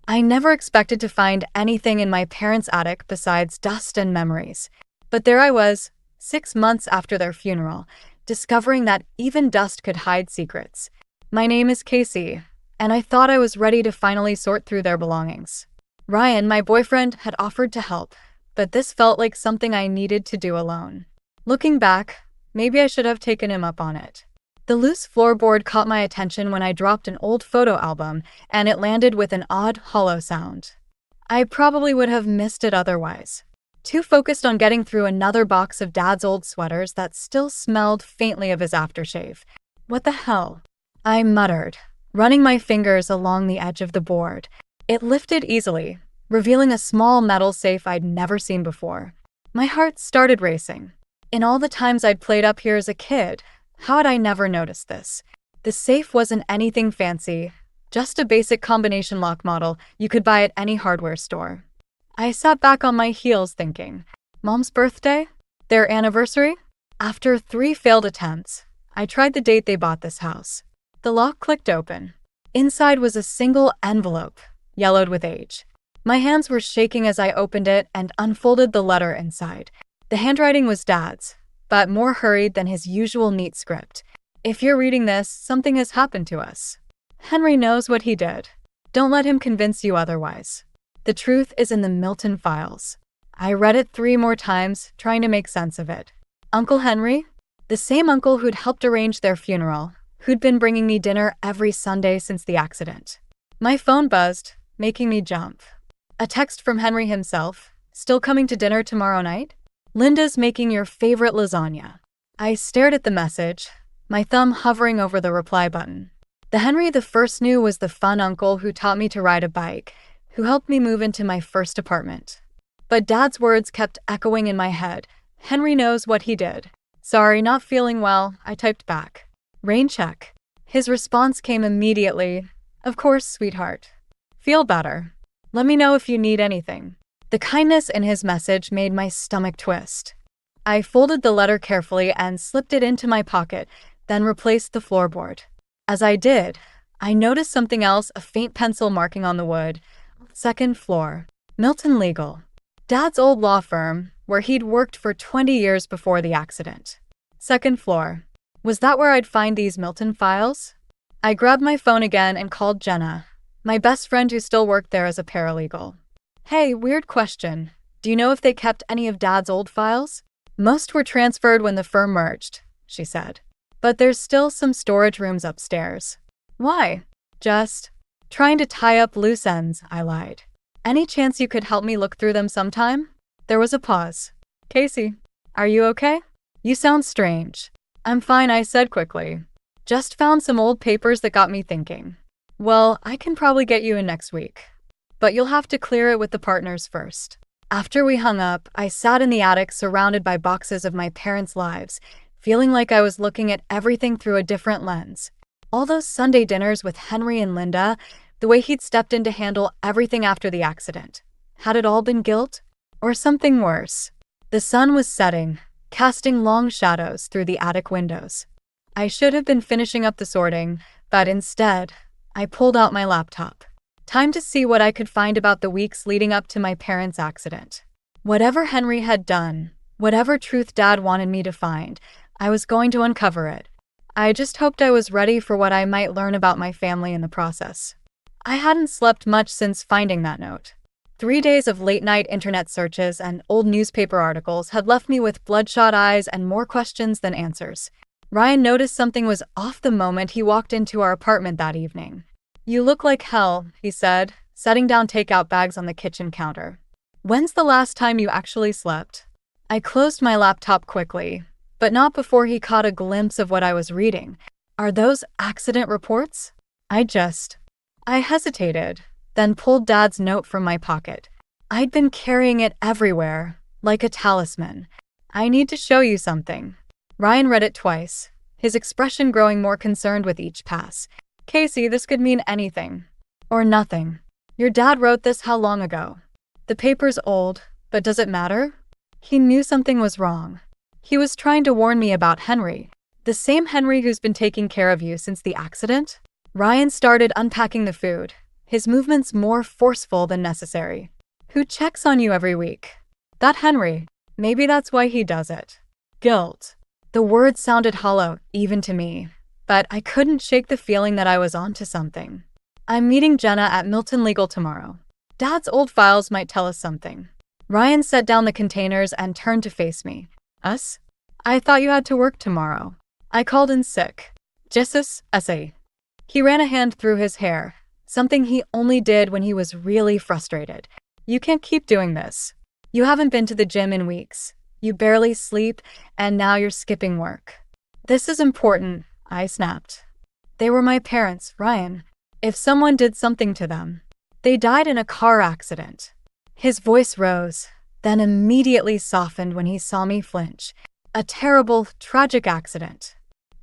I never expected to find anything in my parents' attic besides dust and memories. But there I was, 6 months after their funeral, discovering that even dust could hide secrets. My name is Casey, and I thought I was ready to finally sort through their belongings. Ryan, my boyfriend, had offered to help, but this felt like something I needed to do alone. Looking back, maybe I should have taken him up on it. The loose floorboard caught my attention when I dropped an old photo album, and it landed with an odd, hollow sound. I probably would have missed it otherwise. Too focused on getting through another box of Dad's old sweaters that still smelled faintly of his aftershave. What the hell? I muttered, running my fingers along the edge of the board. It lifted easily, revealing a small metal safe I'd never seen before. My heart started racing. In all the times I'd played up here as a kid, how had I never noticed this? The safe wasn't anything fancy, just a basic combination lock model you could buy at any hardware store. I sat back on my heels thinking, Mom's birthday? Their anniversary? After 3 failed attempts, I tried the date they bought this house. The lock clicked open. Inside was a single envelope, yellowed with age. My hands were shaking as I opened it and unfolded the letter inside. The handwriting was Dad's, but more hurried than his usual neat script. If you're reading this, something has happened to us. Henry knows what he did. Don't let him convince you otherwise. The truth is in the Milton files. I read it 3 more times, trying to make sense of it. Uncle Henry? The same uncle who'd helped arrange their funeral, who'd been bringing me dinner every Sunday since the accident. My phone buzzed, making me jump. A text from Henry himself. Still coming to dinner tomorrow night? Linda's making your favorite lasagna. I stared at the message, my thumb hovering over the reply button. The Henry the first knew was the fun uncle who taught me to ride a bike, who helped me move into my first apartment. But Dad's words kept echoing in my head. Henry knows what he did. Sorry, not feeling well, I typed back. Rain check. His response came immediately. Of course, sweetheart. Feel better. Let me know if you need anything. The kindness in his message made my stomach twist. I folded the letter carefully and slipped it into my pocket, then replaced the floorboard. As I did, I noticed something else, a faint pencil marking on the wood. 2nd floor. Milton Legal. Dad's old law firm, where he'd worked for 20 years before the accident. 2nd floor. Was that where I'd find these Milton files? I grabbed my phone again and called Jenna, my best friend who still worked there as a paralegal. Hey, weird question. Do you know if they kept any of Dad's old files? Most were transferred when the firm merged, she said. But there's still some storage rooms upstairs. Why? Just trying to tie up loose ends, I lied. Any chance you could help me look through them sometime? There was a pause. Casey, are you okay? You sound strange. I'm fine, I said quickly. Just found some old papers that got me thinking. Well, I can probably get you in next week. But you'll have to clear it with the partners first. After we hung up, I sat in the attic surrounded by boxes of my parents' lives, feeling like I was looking at everything through a different lens. All those Sunday dinners with Henry and Linda, the way he'd stepped in to handle everything after the accident. Had it all been guilt? Or something worse? The sun was setting, casting long shadows through the attic windows. I should have been finishing up the sorting, but instead, I pulled out my laptop. Time to see what I could find about the weeks leading up to my parents' accident. Whatever Henry had done, whatever truth Dad wanted me to find, I was going to uncover it. I just hoped I was ready for what I might learn about my family in the process. I hadn't slept much since finding that note. 3 days of late-night internet searches and old newspaper articles had left me with bloodshot eyes and more questions than answers. Ryan noticed something was off the moment he walked into our apartment that evening. You look like hell, he said, setting down takeout bags on the kitchen counter. When's the last time you actually slept? I closed my laptop quickly, but not before he caught a glimpse of what I was reading. Are those accident reports? I hesitated, then pulled Dad's note from my pocket. I'd been carrying it everywhere, like a talisman. I need to show you something. Ryan read it twice, his expression growing more concerned with each pass. Casey, this could mean anything. Or nothing. Your dad wrote this how long ago? The paper's old, but does it matter? He knew something was wrong. He was trying to warn me about Henry. The same Henry who's been taking care of you since the accident? Ryan started unpacking the food, his movements more forceful than necessary. Who checks on you every week? That Henry. Maybe that's why he does it. Guilt. The words sounded hollow, even to me, but I couldn't shake the feeling that I was onto something. I'm meeting Jenna at Milton Legal tomorrow. Dad's old files might tell us something. Ryan set down the containers and turned to face me. Us? I thought you had to work tomorrow. I called in sick. Jesus, essay. He ran a hand through his hair, something he only did when he was really frustrated. You can't keep doing this. You haven't been to the gym in weeks. You barely sleep, and now you're skipping work. This is important, I snapped. They were my parents, Ryan. If someone did something to them, they died in a car accident. His voice rose, then immediately softened when he saw me flinch. A terrible, tragic accident.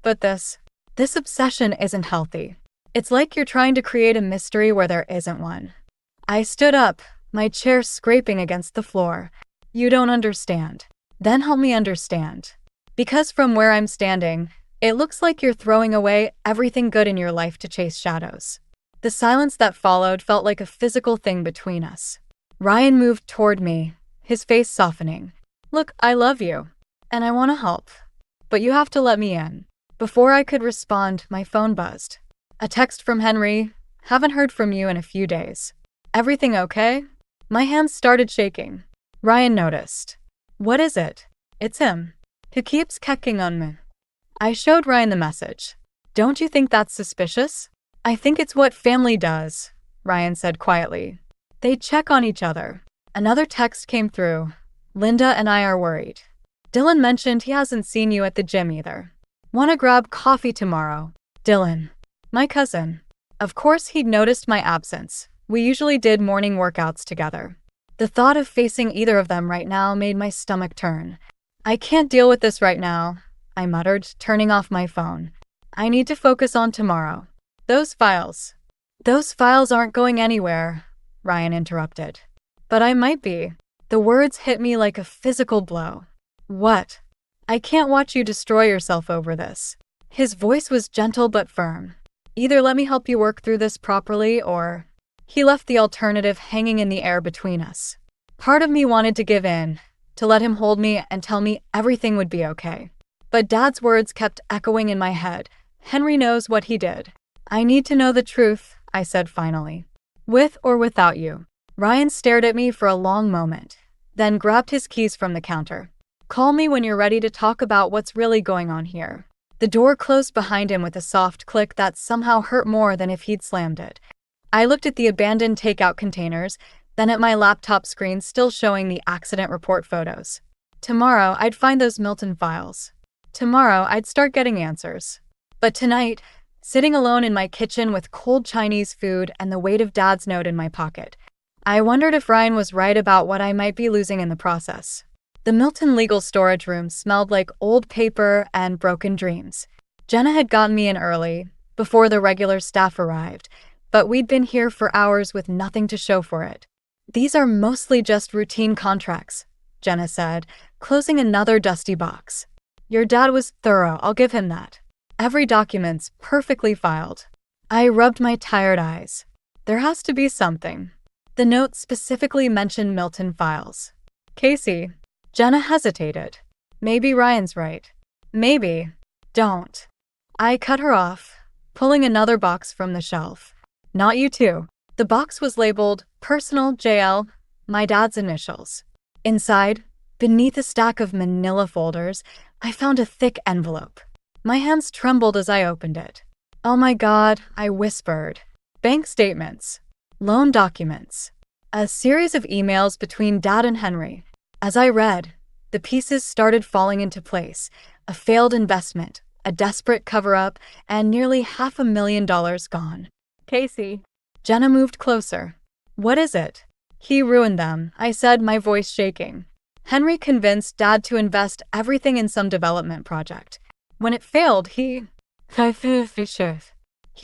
But this obsession isn't healthy. It's like you're trying to create a mystery where there isn't one. I stood up, my chair scraping against the floor. You don't understand. Then help me understand. Because from where I'm standing, it looks like you're throwing away everything good in your life to chase shadows. The silence that followed felt like a physical thing between us. Ryan moved toward me, his face softening. Look, I love you, and I want to help, but you have to let me in. Before I could respond, my phone buzzed. A text from Henry. Haven't heard from you in a few days. Everything okay? My hands started shaking. Ryan noticed. What is it? It's him. He keeps checking on me. I showed Ryan the message. Don't you think that's suspicious? I think it's what family does, Ryan said quietly. They check on each other. Another text came through. Linda and I are worried. Dylan mentioned he hasn't seen you at the gym either. Want to grab coffee tomorrow? Dylan. My cousin. Of course he'd noticed my absence. We usually did morning workouts together. The thought of facing either of them right now made my stomach turn. I can't deal with this right now, I muttered, turning off my phone. I need to focus on tomorrow. Those files aren't going anywhere, Ryan interrupted. But I might be. The words hit me like a physical blow. What? I can't watch you destroy yourself over this. His voice was gentle but firm. Either let me help you work through this properly or... He left the alternative hanging in the air between us. Part of me wanted to give in, to let him hold me and tell me everything would be okay. But Dad's words kept echoing in my head. Henry knows what he did. I need to know the truth, I said finally. With or without you. Ryan stared at me for a long moment, then grabbed his keys from the counter. Call me when you're ready to talk about what's really going on here. The door closed behind him with a soft click that somehow hurt more than if he'd slammed it. I looked at the abandoned takeout containers, then at my laptop screen still showing the accident report photos. Tomorrow, I'd find those Milton files. Tomorrow, I'd start getting answers. But tonight, sitting alone in my kitchen with cold Chinese food and the weight of Dad's note in my pocket, I wondered if Ryan was right about what I might be losing in the process. The Milton legal storage room smelled like old paper and broken dreams. Jenna had gotten me in early, before the regular staff arrived, but we'd been here for hours with nothing to show for it. These are mostly just routine contracts, Jenna said, closing another dusty box. Your dad was thorough, I'll give him that. Every document's perfectly filed. I rubbed my tired eyes. There has to be something. The note specifically mentioned Milton files. Casey. Jenna hesitated. Maybe Ryan's right. Maybe. Don't. I cut her off, pulling another box from the shelf. Not you too. The box was labeled Personal JL, my dad's initials. Inside, beneath a stack of manila folders, I found a thick envelope. My hands trembled as I opened it. Oh my God, I whispered. Bank statements. Loan documents. A series of emails between Dad and Henry. As I read, the pieces started falling into place. A failed investment, a desperate cover-up, and nearly $500,000 gone. Casey. Jenna moved closer. What is it? He ruined them, I said, my voice shaking. Henry convinced Dad to invest everything in some development project. When it failed, he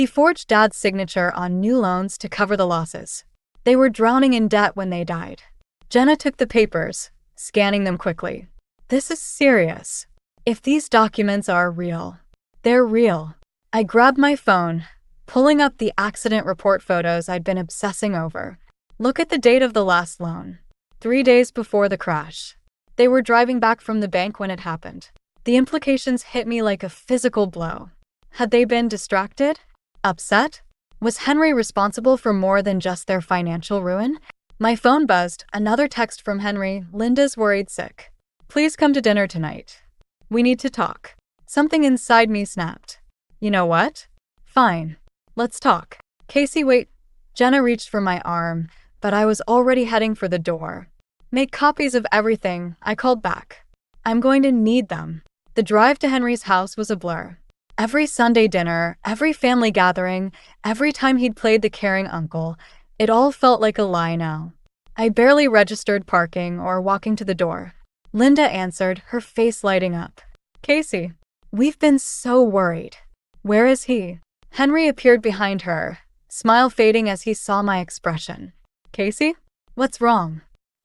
forged Dad's signature on new loans to cover the losses. They were drowning in debt when they died. Jenna took the papers, scanning them quickly. This is serious. If these documents are real, they're real. I grabbed my phone, pulling up the accident report photos I'd been obsessing over. Look at the date of the last loan. 3 days before the crash. They were driving back from the bank when it happened. The implications hit me like a physical blow. Had they been distracted? Upset? Was Henry responsible for more than just their financial ruin? My phone buzzed, another text from Henry. Linda's worried sick. Please come to dinner tonight. We need to talk. Something inside me snapped. You know what? Fine. Let's talk. Casey, wait. Jenna reached for my arm, but I was already heading for the door. Make copies of everything, I called back. I'm going to need them. The drive to Henry's house was a blur. Every Sunday dinner, every family gathering, every time he'd played the caring uncle, it all felt like a lie now. I barely registered parking or walking to the door. Linda answered, her face lighting up. Casey, we've been so worried. Where is he? Henry appeared behind her, smile fading as he saw my expression. Casey? What's wrong?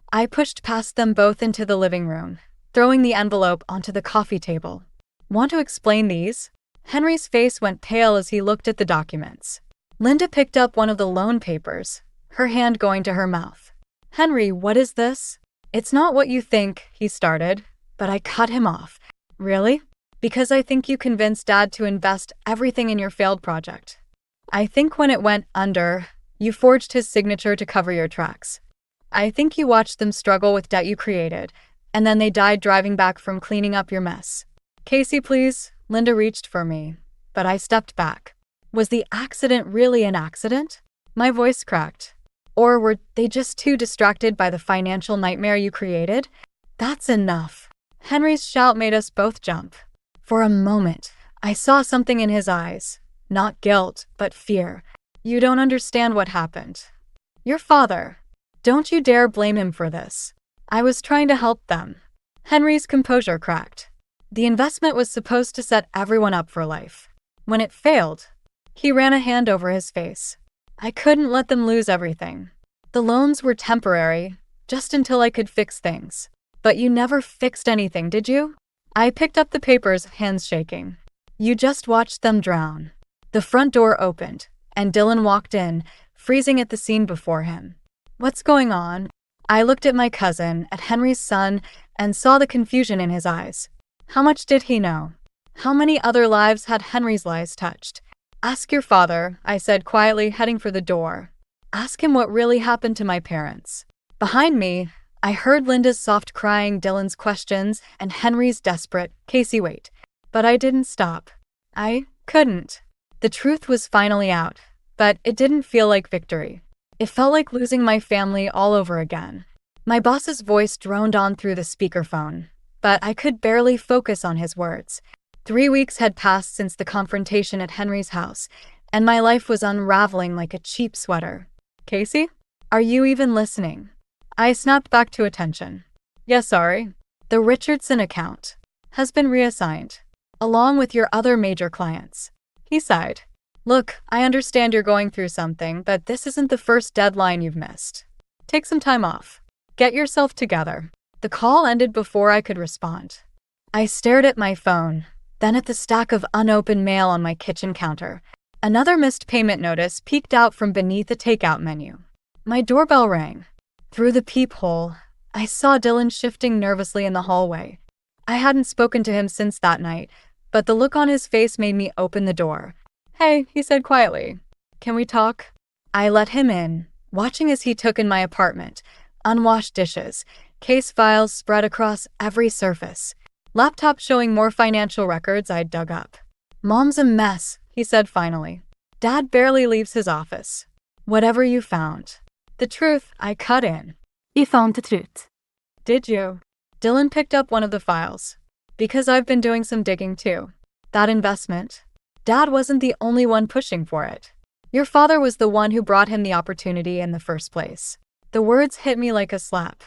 I pushed past them both into the living room, throwing the envelope onto the coffee table. Want to explain these? Henry's face went pale as he looked at the documents. Linda picked up one of the loan papers, her hand going to her mouth. Henry, what is this? It's not what you think, he started, but I cut him off. Really? Because I think you convinced Dad to invest everything in your failed project. I think when it went under, you forged his signature to cover your tracks. I think you watched them struggle with debt you created, and then they died driving back from cleaning up your mess. Casey, please. Linda reached for me, but I stepped back. Was the accident really an accident? My voice cracked. Or were they just too distracted by the financial nightmare you created? That's enough. Henry's shout made us both jump. For a moment, I saw something in his eyes. Not guilt, but fear. You don't understand what happened. Your father. Don't you dare blame him for this. I was trying to help them. Henry's composure cracked. The investment was supposed to set everyone up for life. When it failed, he ran a hand over his face. I couldn't let them lose everything. The loans were temporary, just until I could fix things. But you never fixed anything, did you? I picked up the papers, hands shaking. You just watched them drown. The front door opened, and Dylan walked in, freezing at the scene before him. What's going on? I looked at my cousin, at Henry's son, and saw the confusion in his eyes. How much did he know? How many other lives had Henry's lies touched? Ask your father, I said quietly, heading for the door. Ask him what really happened to my parents. Behind me, I heard Linda's soft crying, Dylan's questions, and Henry's desperate, Casey, wait. But I didn't stop. I couldn't. The truth was finally out, but it didn't feel like victory. It felt like losing my family all over again. My boss's voice droned on through the speakerphone, but I could barely focus on his words. 3 weeks had passed since the confrontation at Henry's house, and my life was unraveling like a cheap sweater. Casey? Are you even listening? I snapped back to attention. Yes, sorry. The Richardson account has been reassigned, along with your other major clients. He sighed. Look, I understand you're going through something, but this isn't the first deadline you've missed. Take some time off. Get yourself together. The call ended before I could respond. I stared at my phone, then at the stack of unopened mail on my kitchen counter. Another missed payment notice peeked out from beneath the takeout menu. My doorbell rang. Through the peephole, I saw Dylan shifting nervously in the hallway. I hadn't spoken to him since that night, but the look on his face made me open the door. Hey, he said quietly. Can we talk? I let him in, watching as he took in my apartment. Unwashed dishes, case files spread across every surface. Laptop showing more financial records I'd dug up. Mom's a mess, he said finally. Dad barely leaves his office. Whatever you found. The truth, I cut in. I found the truth. Did you? Dylan picked up one of the files. Because I've been doing some digging too. That investment. Dad wasn't the only one pushing for it. Your father was the one who brought him the opportunity in the first place. The words hit me like a slap.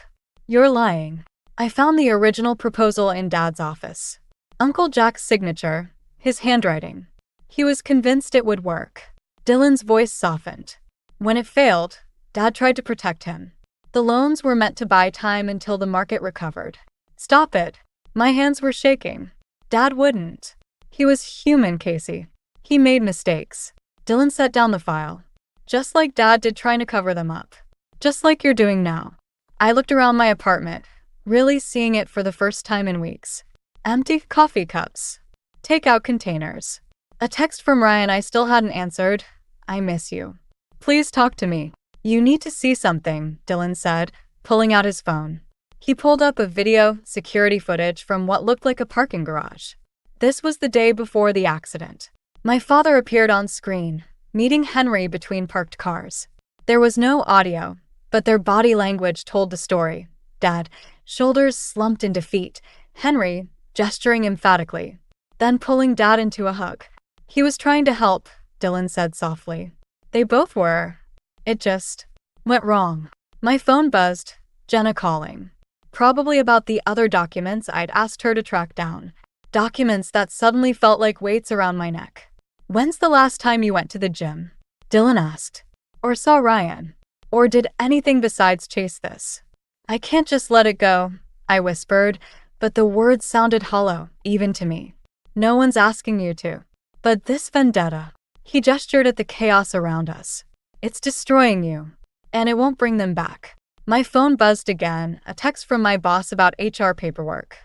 You're lying. I found the original proposal in Dad's office. Uncle Jack's signature, his handwriting. He was convinced it would work. Dylan's voice softened. When it failed, Dad tried to protect him. The loans were meant to buy time until the market recovered. Stop it. My hands were shaking. Dad wouldn't. He was human, Casey. He made mistakes. Dylan set down the file. Just like Dad did trying to cover them up. Just like you're doing now. I looked around my apartment, really seeing it for the first time in weeks. Empty coffee cups. Takeout containers. A text from Ryan I still hadn't answered. I miss you. Please talk to me. You need to see something, Dylan said, pulling out his phone. He pulled up a video security footage from what looked like a parking garage. This was the day before the accident. My father appeared on screen, meeting Henry between parked cars. There was no audio, but their body language told the story. Dad, shoulders slumped in defeat. Henry, gesturing emphatically, then pulling Dad into a hug. He was trying to help, Dylan said softly. They both were. It just went wrong. My phone buzzed, Jenna calling. Probably about the other documents I'd asked her to track down. Documents that suddenly felt like weights around my neck. When's the last time you went to the gym? Dylan asked. Or saw Ryan? Or did anything besides chase this? I can't just let it go, I whispered, but the words sounded hollow, even to me. No one's asking you to. But this vendetta. He gestured at the chaos around us. It's destroying you. And it won't bring them back. My phone buzzed again, a text from my boss about HR paperwork.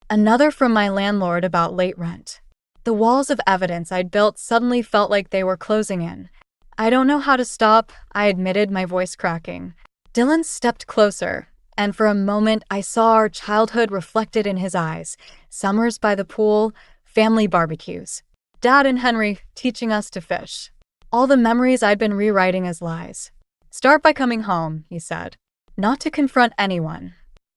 Another from my landlord about late rent. The walls of evidence I'd built suddenly felt like they were closing in. I don't know how to stop, I admitted, my voice cracking. Dylan stepped closer, and for a moment I saw our childhood reflected in his eyes. Summers by the pool, family barbecues. Dad and Henry teaching us to fish. All the memories I'd been rewriting as lies. Start by coming home, he said. Not to confront anyone.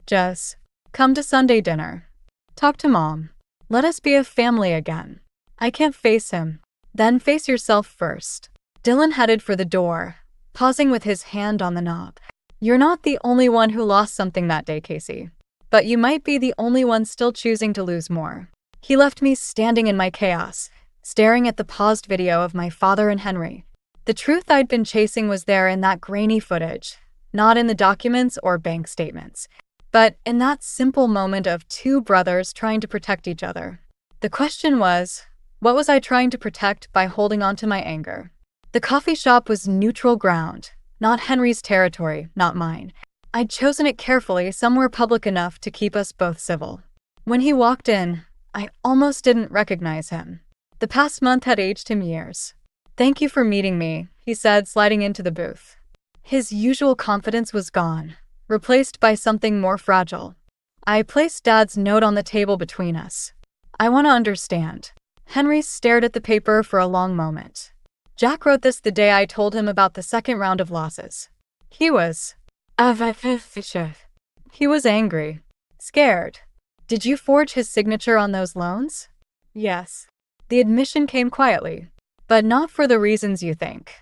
Just come to Sunday dinner. Talk to Mom. Let us be a family again. I can't face him. Then face yourself first. Dylan headed for the door, pausing with his hand on the knob. You're not the only one who lost something that day, Casey. But you might be the only one still choosing to lose more. He left me standing in my chaos, staring at the paused video of my father and Henry. The truth I'd been chasing was there in that grainy footage, not in the documents or bank statements, but in that simple moment of two brothers trying to protect each other. The question was, what was I trying to protect by holding on to my anger? The coffee shop was neutral ground, not Henry's territory, not mine. I'd chosen it carefully, somewhere public enough to keep us both civil. When he walked in, I almost didn't recognize him. The past month had aged him years. Thank you for meeting me, he said, sliding into the booth. His usual confidence was gone, replaced by something more fragile. I placed Dad's note on the table between us. I want to understand. Henry stared at the paper for a long moment. Jack wrote this the day I told him about the second round of losses. He was angry. Scared. Did you forge his signature on those loans? Yes. The admission came quietly, but not for the reasons you think.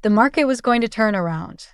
The market was going to turn around.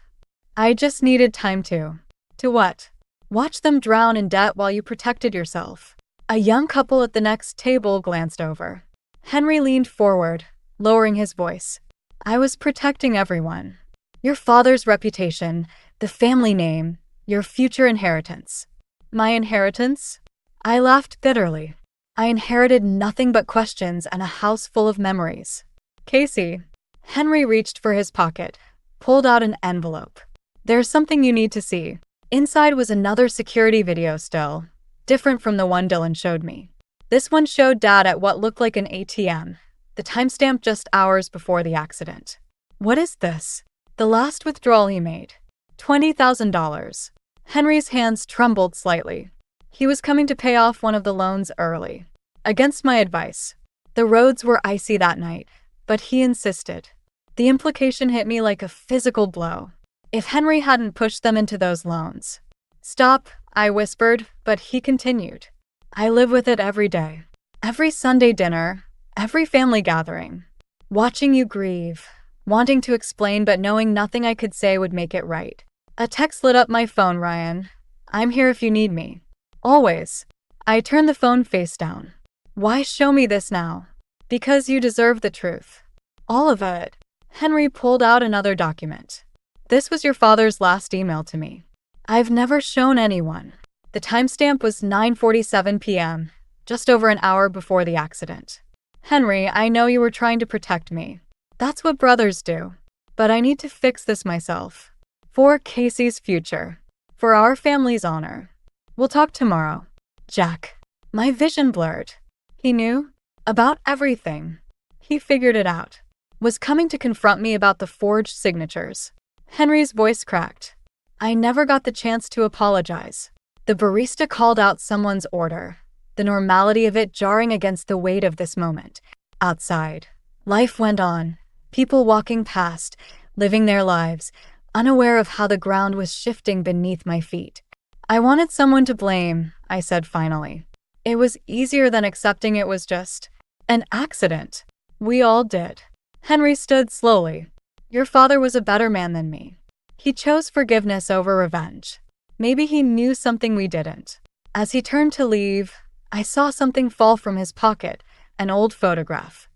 I just needed time to. To what? Watch them drown in debt while you protected yourself. A young couple at the next table glanced over. Henry leaned forward, lowering his voice. I was protecting everyone. Your father's reputation, the family name, your future inheritance. My inheritance? I laughed bitterly. I inherited nothing but questions and a house full of memories. Casey. Henry reached for his pocket, pulled out an envelope. There's something you need to see. Inside was another security video still, different from the one Dylan showed me. This one showed Dad at what looked like an ATM, the timestamp just hours before the accident. What is this? The last withdrawal he made. $20,000. Henry's hands trembled slightly. He was coming to pay off one of the loans early. Against my advice. The roads were icy that night, but he insisted. The implication hit me like a physical blow. If Henry hadn't pushed them into those loans. Stop, I whispered, but he continued. I live with it every day. Every Sunday dinner, every family gathering. Watching you grieve, wanting to explain but knowing nothing I could say would make it right. A text lit up my phone, Ryan. I'm here if you need me. Always. I turned the phone face down. Why show me this now? Because you deserve the truth. All of it. Henry pulled out another document. This was your father's last email to me. I've never shown anyone. The timestamp was 9:47 p.m., just over an hour before the accident. Henry, I know you were trying to protect me. That's what brothers do. But I need to fix this myself. For Casey's future. For our family's honor. We'll talk tomorrow. Jack. My vision blurred. He knew about everything. He figured it out. Was coming to confront me about the forged signatures. Henry's voice cracked. I never got the chance to apologize. The barista called out someone's order, the normality of it jarring against the weight of this moment. Outside, life went on, people walking past, living their lives, unaware of how the ground was shifting beneath my feet. I wanted someone to blame, I said finally. It was easier than accepting it was just an accident. We all did. Henry stood slowly. Your father was a better man than me. He chose forgiveness over revenge. Maybe he knew something we didn't. As he turned to leave, I saw something fall from his pocket, an old photograph.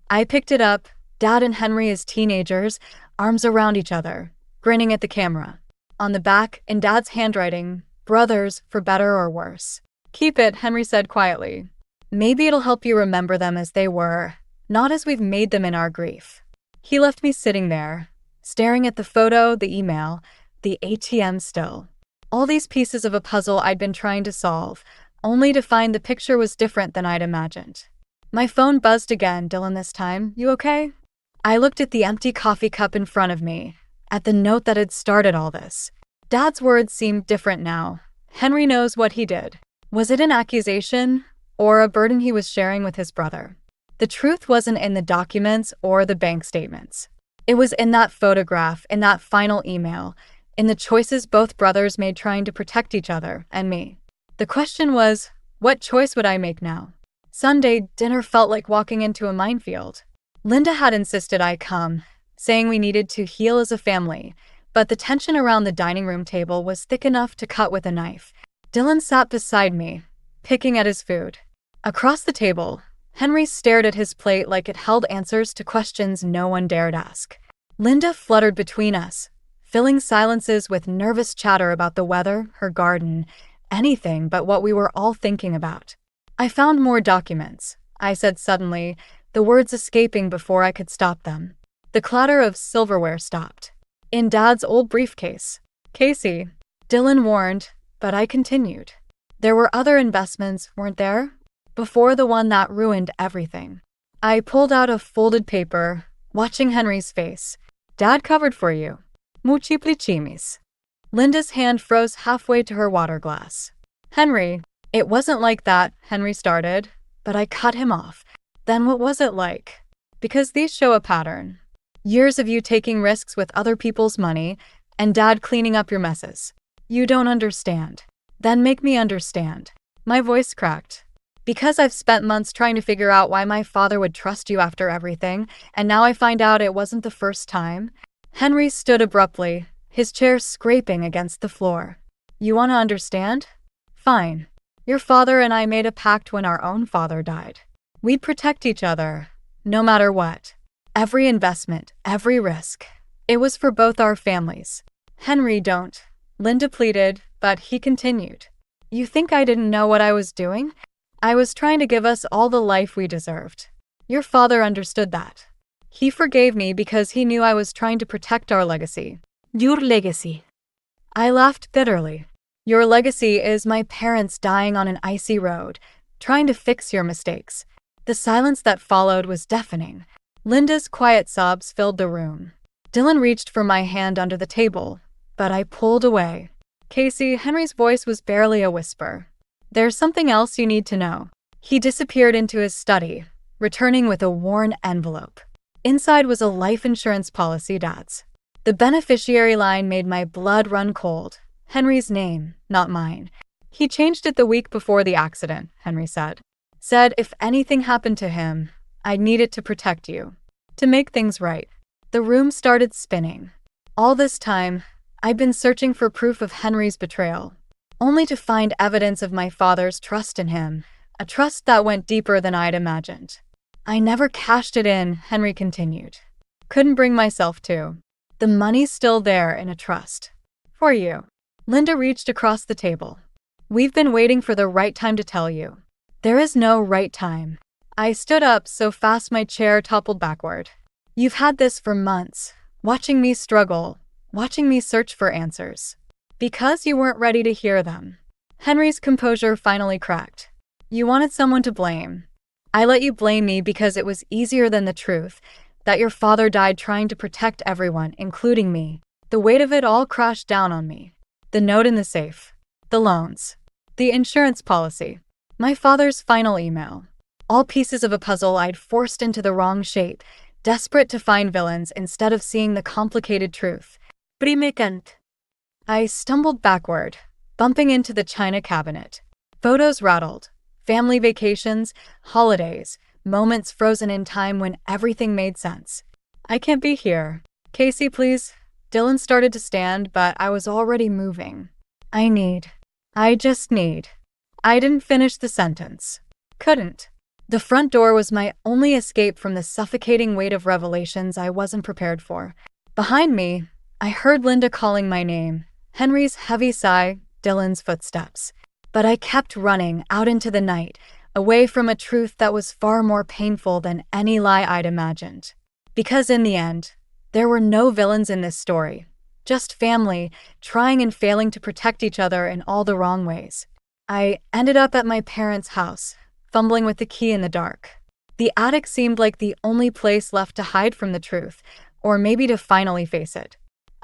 I picked it up, Dad and Henry as teenagers, arms around each other, grinning at the camera. On the back, in Dad's handwriting, brothers, for better or worse. Keep it, Henry said quietly. Maybe it'll help you remember them as they were, not as we've made them in our grief. He left me sitting there, staring at the photo, the email, the ATM still. All these pieces of a puzzle I'd been trying to solve, only to find the picture was different than I'd imagined. My phone buzzed again. Dylan, this time, you okay? I looked at the empty coffee cup in front of me, at the note that had started all this. Dad's words seemed different now. Henry knows what he did. Was it an accusation, or a burden he was sharing with his brother? The truth wasn't in the documents or the bank statements. It was in that photograph, in that final email, in the choices both brothers made trying to protect each other and me. The question was, what choice would I make now? Sunday, dinner felt like walking into a minefield. Linda had insisted I come, saying we needed to heal as a family, but the tension around the dining room table was thick enough to cut with a knife. Dylan sat beside me, picking at his food. Across the table, Henry stared at his plate like it held answers to questions no one dared ask. Linda fluttered between us, filling silences with nervous chatter about the weather, her garden, anything but what we were all thinking about. I found more documents, I said suddenly, the words escaping before I could stop them. The clatter of silverware stopped. In Dad's old briefcase. Casey, Dylan warned, but I continued. There were other investments, weren't there? Before the one that ruined everything. I pulled out a folded paper, watching Henry's face. Dad covered for you. Multiplichimis. Linda's hand froze halfway to her water glass. Henry, it wasn't like that, Henry started, but I cut him off. Then what was it like? Because these show a pattern. Years of you taking risks with other people's money, and Dad cleaning up your messes. You don't understand. Then make me understand. My voice cracked. Because I've spent months trying to figure out why my father would trust you after everything, and now I find out it wasn't the first time. Henry stood abruptly, his chair scraping against the floor. You want to understand? Fine. Your father and I made a pact when our own father died. We'd protect each other, no matter what. Every investment, every risk. It was for both our families. Henry, don't. Linda pleaded, but he continued. You think I didn't know what I was doing? I was trying to give us all the life we deserved. Your father understood that. He forgave me because he knew I was trying to protect our legacy. Your legacy. I laughed bitterly. Your legacy is my parents dying on an icy road, trying to fix your mistakes. The silence that followed was deafening. Linda's quiet sobs filled the room. Dylan reached for my hand under the table, but I pulled away. Casey, Henry's voice was barely a whisper. There's something else you need to know. He disappeared into his study, returning with a worn envelope. Inside was a life insurance policy, Dad's. The beneficiary line made my blood run cold. Henry's name, not mine. He changed it the week before the accident, Henry said. Said if anything happened to him, I'd need it to protect you. To make things right. The room started spinning. All this time, I'd been searching for proof of Henry's betrayal, only to find evidence of my father's trust in him, a trust that went deeper than I'd imagined. I never cashed it in, Henry continued. Couldn't bring myself to. The money's still there in a trust. For you. Linda reached across the table. We've been waiting for the right time to tell you. There is no right time. I stood up so fast my chair toppled backward. You've had this for months, watching me struggle, watching me search for answers. Because you weren't ready to hear them. Henry's composure finally cracked. You wanted someone to blame. I let you blame me because it was easier than the truth, that your father died trying to protect everyone, including me. The weight of it all crashed down on me. The note in the safe. The loans. The insurance policy. My father's final email. All pieces of a puzzle I'd forced into the wrong shape, desperate to find villains instead of seeing the complicated truth. Primekant. I stumbled backward, bumping into the china cabinet. Photos rattled. Family vacations, holidays, moments frozen in time when everything made sense. I can't be here. Casey, please. Dylan started to stand, but I was already moving. I just need. I didn't finish the sentence. Couldn't. The front door was my only escape from the suffocating weight of revelations I wasn't prepared for. Behind me, I heard Linda calling my name, Henry's heavy sigh, Dylan's footsteps. But I kept running out into the night, away from a truth that was far more painful than any lie I'd imagined. Because in the end, there were no villains in this story. Just family, trying and failing to protect each other in all the wrong ways. I ended up at my parents' house, fumbling with the key in the dark. The attic seemed like the only place left to hide from the truth, or maybe to finally face it.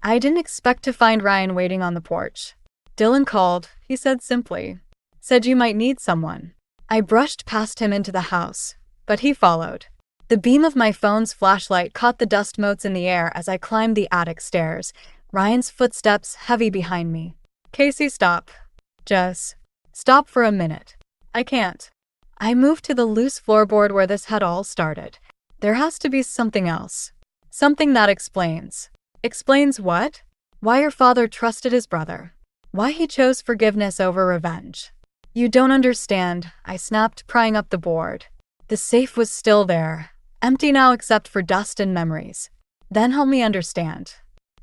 I didn't expect to find Ryan waiting on the porch. Dylan called, he said simply. Said you might need someone. I brushed past him into the house, but he followed. The beam of my phone's flashlight caught the dust motes in the air as I climbed the attic stairs, Ryan's footsteps heavy behind me. Casey, stop. Jess, stop for a minute. I can't. I moved to the loose floorboard where this had all started. There has to be something else. Something that explains. Explains what? Why your father trusted his brother. Why he chose forgiveness over revenge. You don't understand, I snapped, prying up the board. The safe was still there, empty now except for dust and memories. Then help me understand.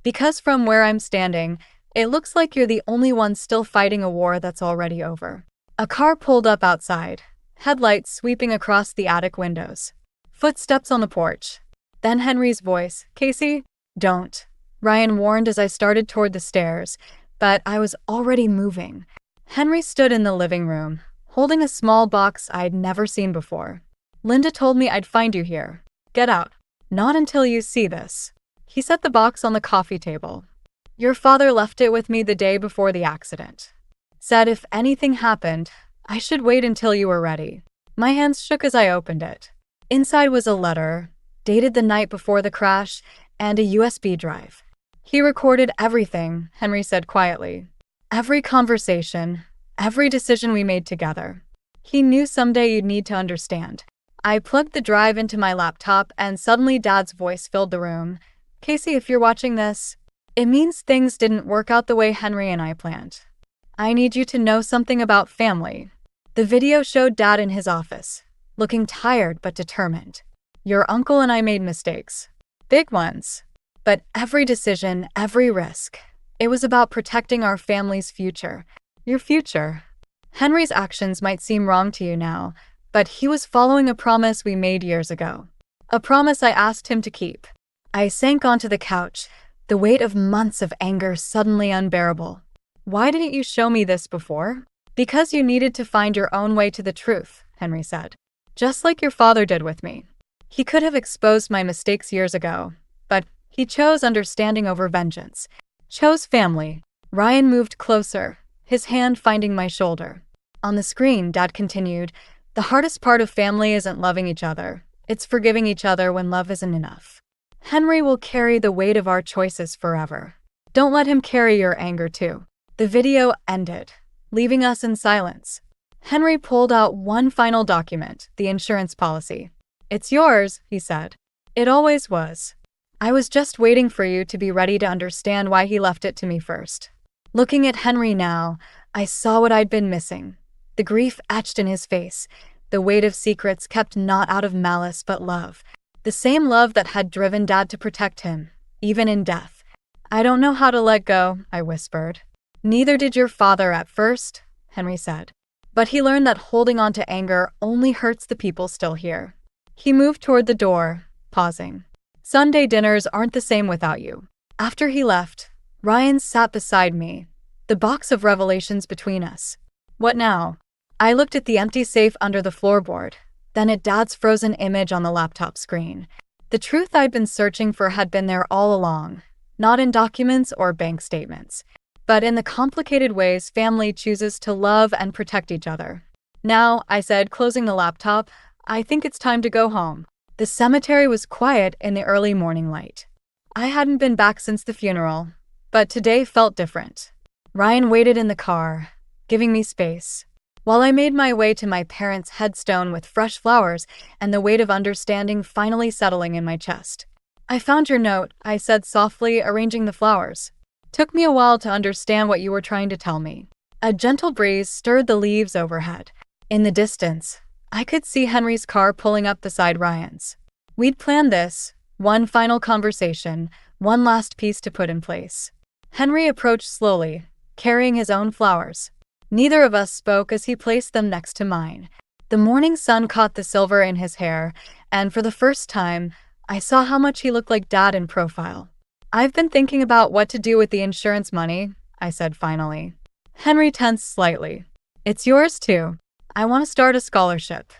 Because from where I'm standing, it looks like you're the only one still fighting a war that's already over. A car pulled up outside, headlights sweeping across the attic windows. Footsteps on the porch. Then Henry's voice, Casey, don't. Ryan warned as I started toward the stairs, but I was already moving. Henry stood in the living room, holding a small box I'd never seen before. Linda told me I'd find you here. Get out. Not until you see this. He set the box on the coffee table. Your father left it with me the day before the accident. Said if anything happened, I should wait until you were ready. My hands shook as I opened it. Inside was a letter, dated the night before the crash, and a USB drive. He recorded everything, Henry said quietly. Every conversation, every decision we made together. He knew someday you'd need to understand. I plugged the drive into my laptop and suddenly Dad's voice filled the room. Casey, if you're watching this, it means things didn't work out the way Henry and I planned. I need you to know something about family. The video showed Dad in his office, looking tired but determined. Your uncle and I made mistakes. Big ones. But every decision, every risk, it was about protecting our family's future. Your future. Henry's actions might seem wrong to you now, but he was following a promise we made years ago. A promise I asked him to keep. I sank onto the couch, the weight of months of anger suddenly unbearable. Why didn't you show me this before? Because you needed to find your own way to the truth, Henry said. Just like your father did with me. He could have exposed my mistakes years ago, but he chose understanding over vengeance. Chose family. Ryan moved closer, his hand finding my shoulder. On the screen, Dad continued, the hardest part of family isn't loving each other. It's forgiving each other when love isn't enough. Henry will carry the weight of our choices forever. Don't let him carry your anger too. The video ended, leaving us in silence. Henry pulled out one final document, the insurance policy. It's yours, he said. It always was. I was just waiting for you to be ready to understand why he left it to me first. Looking at Henry now, I saw what I'd been missing. The grief etched in his face, the weight of secrets kept not out of malice but love. The same love that had driven Dad to protect him, even in death. I don't know how to let go, I whispered. Neither did your father at first, Henry said. But he learned that holding on to anger only hurts the people still here. He moved toward the door, pausing. Sunday dinners aren't the same without you. After he left, Ryan sat beside me, the box of revelations between us. What now? I looked at the empty safe under the floorboard, then at Dad's frozen image on the laptop screen. The truth I'd been searching for had been there all along, not in documents or bank statements, but in the complicated ways family chooses to love and protect each other. Now, I said, closing the laptop, I think it's time to go home. The cemetery was quiet in the early morning light. I hadn't been back since the funeral, but today felt different. Ryan waited in the car, giving me space, while I made my way to my parents' headstone with fresh flowers and the weight of understanding finally settling in my chest. I found your note, I said softly, arranging the flowers. Took me a while to understand what you were trying to tell me. A gentle breeze stirred the leaves overhead. In the distance, I could see Henry's car pulling up beside Ryan's. We'd planned this, one final conversation, one last piece to put in place. Henry approached slowly, carrying his own flowers. Neither of us spoke as he placed them next to mine. The morning sun caught the silver in his hair, and for the first time, I saw how much he looked like Dad in profile. I've been thinking about what to do with the insurance money, I said finally. Henry tensed slightly. It's yours too. I want to start a scholarship.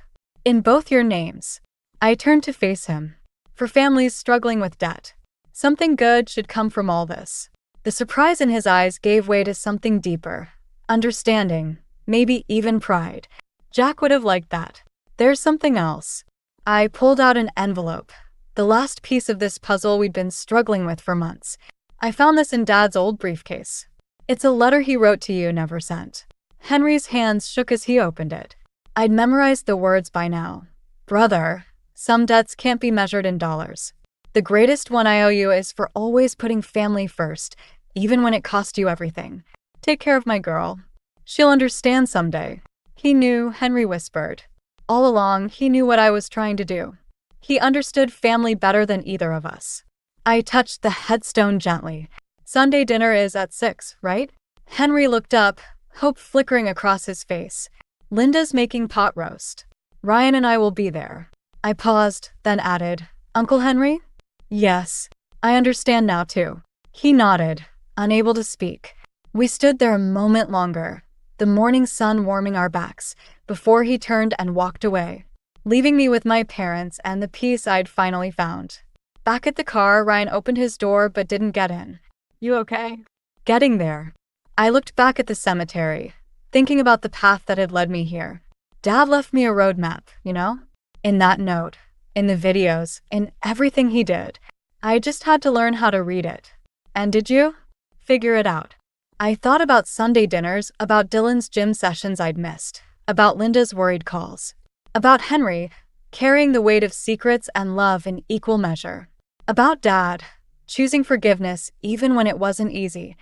In both your names. I turned to face him. For families struggling with debt. Something good should come from all this. The surprise in his eyes gave way to something deeper. Understanding, maybe even pride. Jack would have liked that. There's something else. I pulled out an envelope. The last piece of this puzzle we'd been struggling with for months. I found this in Dad's old briefcase. It's a letter he wrote to you, never sent. Henry's hands shook as he opened it. I'd memorized the words by now. Brother, some debts can't be measured in dollars. The greatest one I owe you is for always putting family first, even when it cost you everything. Take care of my girl. She'll understand someday. He knew, Henry whispered. All along, he knew what I was trying to do. He understood family better than either of us. I touched the headstone gently. Sunday dinner is at 6, right? Henry looked up, hope flickering across his face. Linda's making pot roast. Ryan and I will be there. I paused, then added, Uncle Henry? Yes. I understand now too. He nodded, unable to speak. We stood there a moment longer, the morning sun warming our backs, before he turned and walked away, leaving me with my parents and the peace I'd finally found. Back at the car, Ryan opened his door but didn't get in. You okay? Getting there. I looked back at the cemetery, thinking about the path that had led me here. Dad left me a roadmap, you know? In that note, in the videos, in everything he did. I just had to learn how to read it. And did you? Figure it out. I thought about Sunday dinners, about Dylan's gym sessions I'd missed, about Linda's worried calls, about Henry carrying the weight of secrets and love in equal measure, about Dad choosing forgiveness even when it wasn't easy.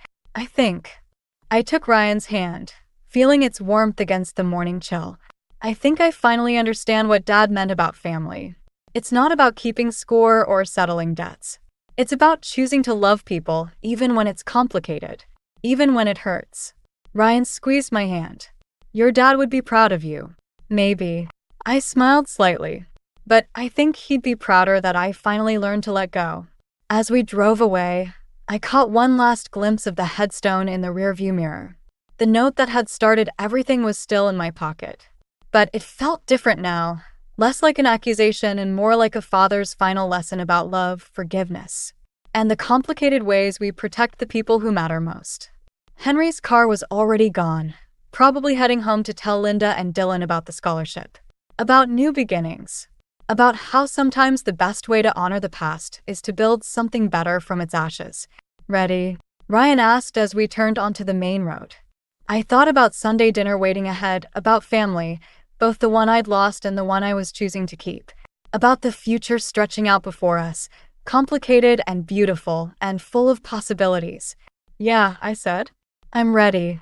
I took Ryan's hand, feeling its warmth against the morning chill. I think I finally understand what Dad meant about family. It's not about keeping score or settling debts. It's about choosing to love people even when it's complicated, even when it hurts. Ryan squeezed my hand. Your dad would be proud of you. Maybe. I smiled slightly. But I think he'd be prouder that I finally learned to let go. As we drove away, I caught one last glimpse of the headstone in the rearview mirror. The note that had started everything was still in my pocket. But it felt different now, less like an accusation and more like a father's final lesson about love, forgiveness, and the complicated ways we protect the people who matter most. Henry's car was already gone, probably heading home to tell Linda and Dylan about the scholarship, about new beginnings, about how sometimes the best way to honor the past is to build something better from its ashes. Ready? Ryan asked as we turned onto the main road. I thought about Sunday dinner waiting ahead, about family, both the one I'd lost and the one I was choosing to keep, about the future stretching out before us, complicated and beautiful and full of possibilities. Yeah, I said. I'm ready.